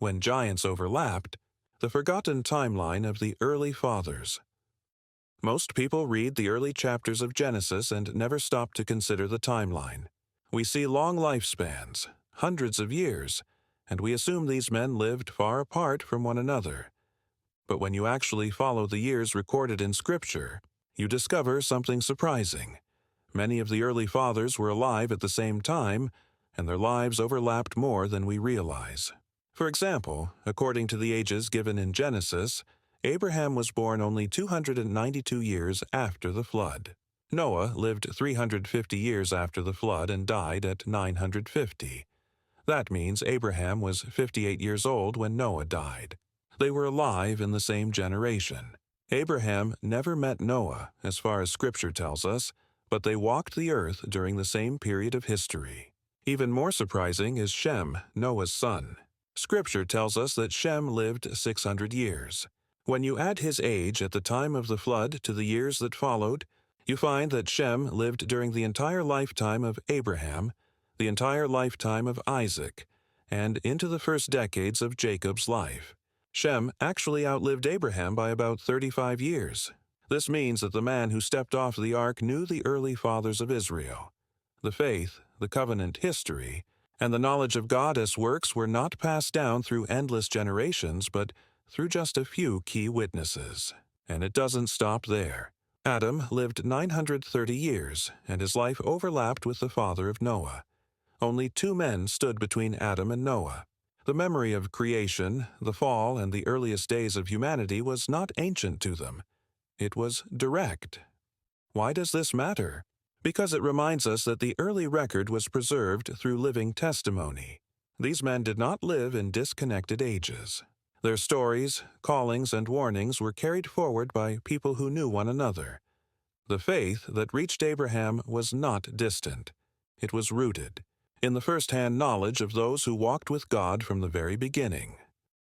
when giants overlapped, the forgotten timeline of the early fathers. Most people read the early chapters of Genesis and never stop to consider the timeline. We see long lifespans, hundreds of years, and we assume these men lived far apart from one another. But when you actually follow the years recorded in Scripture, you discover something surprising. Many of the early fathers were alive at the same time, and their lives overlapped more than we realize. For example, according to the ages given in Genesis, Abraham was born only 292 years after the flood. Noah lived 350 years after the flood and died at 950. That means Abraham was 58 years old when Noah died. They were alive in the same generation. Abraham never met Noah, as far as Scripture tells us, but they walked the earth during the same period of history. Even more surprising is Shem, Noah's son. Scripture tells us that Shem lived 600 years. When you add his age at the time of the flood to the years that followed, you find that Shem lived during the entire lifetime of Abraham, the entire lifetime of Isaac, and into the first decades of Jacob's life. Shem actually outlived Abraham by about 35 years. This means that the man who stepped off the ark knew the early fathers of Israel. The faith, the covenant history, and the knowledge of God as works were not passed down through endless generations, but through just a few key witnesses. And it doesn't stop there. Adam lived 930 years, and his life overlapped with the father of Noah. Only 2 men stood between Adam and Noah. The memory of creation, the fall, and the earliest days of humanity was not ancient to them. It was direct. Why does this matter? Because it reminds us that the early record was preserved through living testimony. These men did not live in disconnected ages. Their stories, callings, and warnings were carried forward by people who knew one another. The faith that reached Abraham was not distant. It was rooted in the first-hand knowledge of those who walked with God from the very beginning.